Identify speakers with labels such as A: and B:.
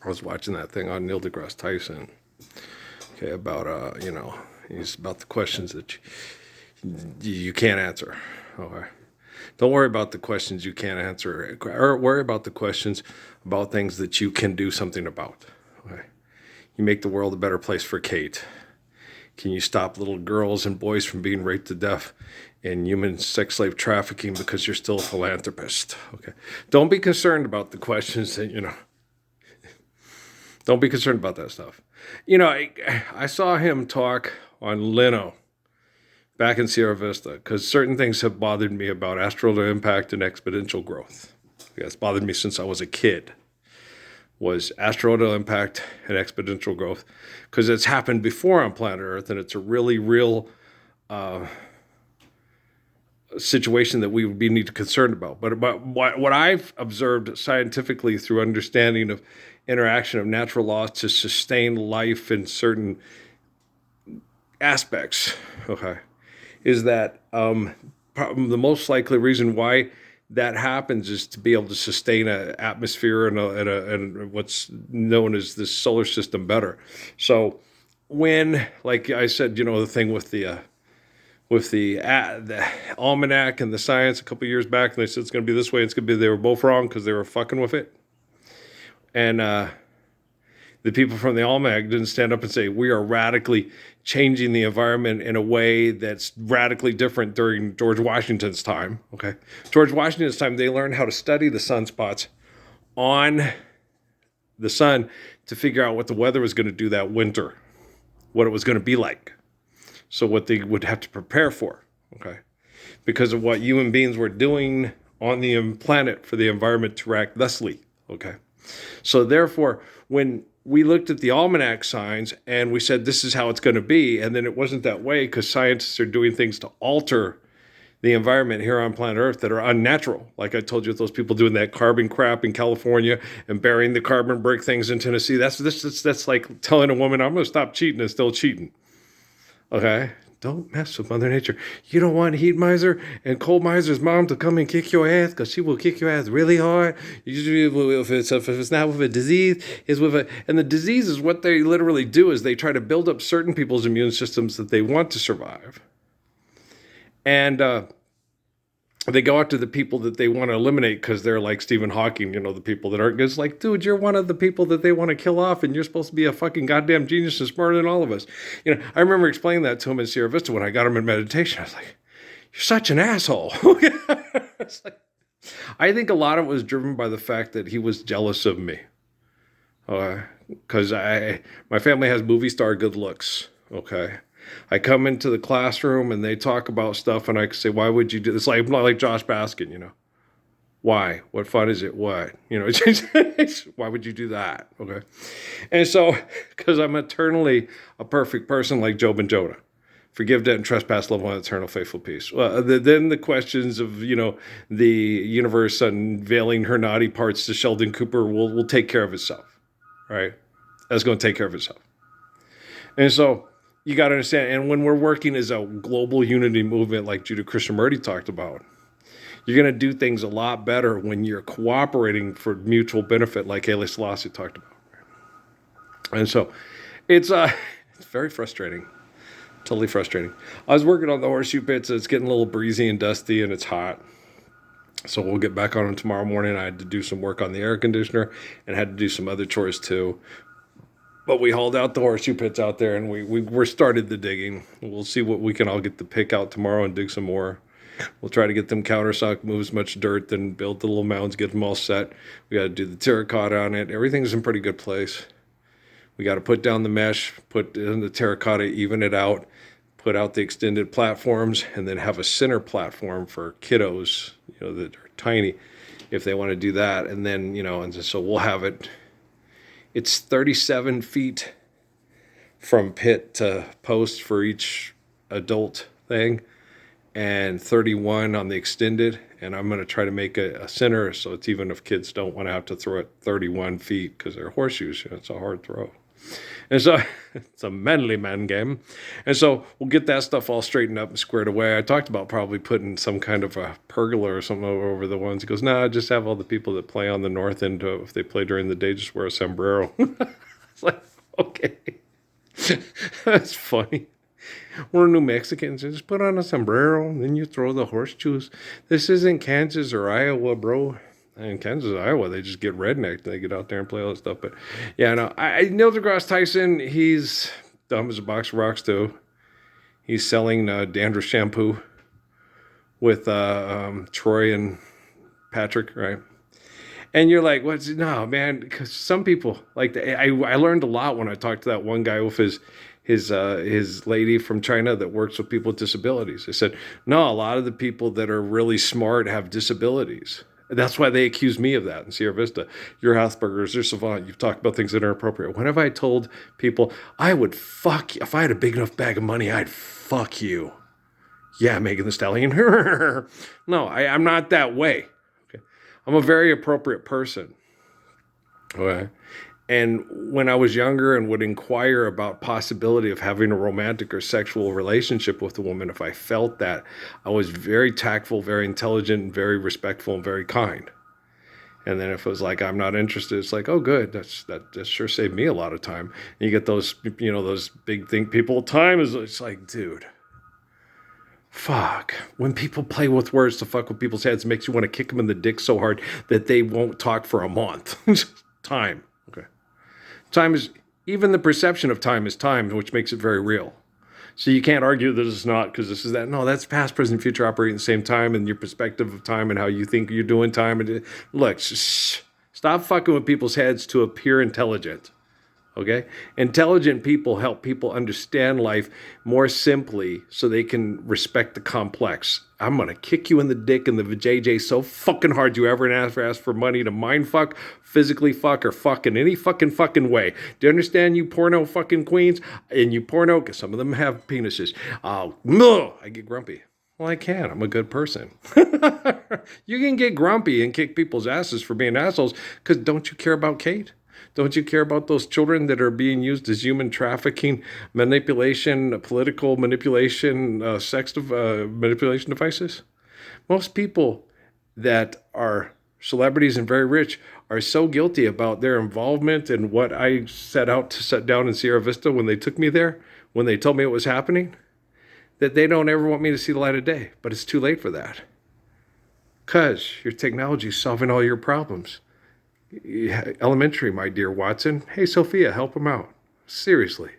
A: I was watching that thing on Neil deGrasse Tyson, okay, about, he's about the questions that you can't answer, okay? Don't worry about the questions you can't answer, or worry about the questions about things that you can do something about, okay? You make the world a better place for Kate. Can you stop little girls and boys from being raped to death in human sex slave trafficking because you're still a philanthropist? Okay. Don't be concerned about the questions that, don't be concerned about that stuff. I saw him talk on Leno back in Sierra Vista because certain things have bothered me about asteroidal impact and exponential growth. It's bothered me since I was a kid. Was asteroidal impact and exponential growth, because it's happened before on planet Earth, and it's a really real situation that we would be need to concerned about. But what I've observed scientifically through understanding of interaction of natural laws to sustain life in certain aspects, okay, is that the most likely reason why that happens is to be able to sustain an atmosphere and what's known as the solar system better. So when, like I said, the thing with the almanac and the science a couple of years back, and they said it's going to be this way, it's going to be, they were both wrong because they were fucking with it. And the people from the almanac didn't stand up and say, we are radically changing the environment in a way that's radically different during George Washington's time. Okay. George Washington's time, they learned how to study the sunspots on the sun to figure out what the weather was going to do that winter, what it was going to be like. So what they would have to prepare for, okay, because of what human beings were doing on the planet for the environment to react thusly, okay. So therefore, when we looked at the almanac signs and we said, this is how it's going to be. And then it wasn't that way because scientists are doing things to alter the environment here on planet Earth that are unnatural. Like I told you, those people doing that carbon crap in California and burying the carbon brick things in Tennessee. That's like telling a woman, I'm going to stop cheating and still cheating. Okay? Don't mess with Mother Nature. You don't want Heat Miser and Cold Miser's mom to come and kick your ass because she will kick your ass really hard. Usually, if it's not with a disease, it's with a... And the disease is what they literally do is they try to build up certain people's immune systems that they want to survive. And they go after the people that they want to eliminate because they're like Stephen Hawking, the people that aren't good. It's like, dude, you're one of the people that they want to kill off, and you're supposed to be a fucking goddamn genius and smarter than all of us. I remember explaining that to him in Sierra Vista when I got him in meditation. I was like, you're such an asshole. It's like, I think a lot of it was driven by the fact that he was jealous of me. Because my family has movie star good looks, okay? I come into the classroom and they talk about stuff and I say, why would you do this? Like Josh Baskin, Why? What fun is it? What? Why would you do that? Okay. And so, because I'm eternally a perfect person like Job and Jonah. Forgive debt and trespass, love one, eternal faithful peace. Well, then the questions of, the universe unveiling her naughty parts to Sheldon Cooper will take care of itself, right? That's going to take care of itself. And so, you got to understand, and when we're working as a global unity movement like Judah Krishnamurti talked about, you're going to do things a lot better when you're cooperating for mutual benefit like Haile Selassie talked about. And so it's very frustrating, totally frustrating. I was working on the horseshoe pits. It's getting a little breezy and dusty and it's hot. So we'll get back on them tomorrow morning. I had to do some work on the air conditioner and had to do some other chores too. But we hauled out the horseshoe pits out there and we're started the digging. We'll see what we can all get the pick out tomorrow and dig some more. We'll try to get them countersunk, move as much dirt, then build the little mounds, get them all set. We got to do the terracotta on it. Everything's in pretty good place. We got to put down the mesh, put in the terracotta, even it out, put out the extended platforms, and then have a center platform for kiddos, that are tiny, if they want to do that. And then, and so we'll have it. It's 37 feet from pit to post for each adult thing and 31 on the extended. And I'm going to try to make a center so it's even if kids don't want to have to throw it 31 feet because they're horseshoes, it's a hard throw. And so it's a manly man game. And so we'll get that stuff all straightened up and squared away. I talked about probably putting some kind of a pergola or something over the ones. He goes, nah, just have all the people that play on the north end, if they play during the day, just wear a sombrero. It's like, okay. That's funny. We're New Mexicans. Just put on a sombrero, and then you throw the horseshoes. This isn't Kansas or Iowa, bro. In Kansas and Iowa, they just get rednecked. They get out there and play all that stuff. But yeah, no, Neil deGrasse Tyson, he's dumb as a box of rocks too. He's selling dandruff shampoo with Troy and Patrick, right? And you're like, what's no, man? Because some people like I learned a lot when I talked to that one guy with his lady from China that works with people with disabilities. They said, no, a lot of the people that are really smart have disabilities. That's why they accuse me of that in Sierra Vista. You're Asperger's, you're savant. You've talked about things that are inappropriate. When have I told people I would fuck you? If I had a big enough bag of money, I'd fuck you. Yeah, Megan the Stallion. No, I'm not that way. Okay, I'm a very appropriate person. Okay. And when I was younger and would inquire about possibility of having a romantic or sexual relationship with a woman, if I felt that, I was very tactful, very intelligent, very respectful, and very kind. And then if it was like, I'm not interested, it's like, oh, good. That sure saved me a lot of time. And you get those, those big thing people, time is, it's like, dude, fuck. When people play with words to fuck with people's heads, it makes you want to kick them in the dick so hard that they won't talk for a month. Time. Okay. Time is, even the perception of time is time, which makes it very real. So you can't argue that it's not because this is that. No, that's past, present, future operating at the same time, and your perspective of time and how you think you're doing time. And look, stop fucking with people's heads to appear intelligent. Okay? Intelligent people help people understand life more simply so they can respect the complex. I'm going to kick you in the dick and the vajayjay so fucking hard you ever ask for money to mind fuck, physically fuck, or fuck in any fucking way. Do you understand, you porno fucking queens? And you porno, because some of them have penises. No, I get grumpy. Well, I can. I'm a good person. You can get grumpy and kick people's asses for being assholes because don't you care about Kate? Don't you care about those children that are being used as human trafficking, manipulation, political manipulation, sex manipulation devices? Most people that are celebrities and very rich are so guilty about their involvement in what I set out to set down in Sierra Vista when they took me there, when they told me it was happening, that they don't ever want me to see the light of day. But it's too late for that. Because your technology is solving all your problems. Elementary, my dear Watson. Hey, Sophia, help him out. Seriously.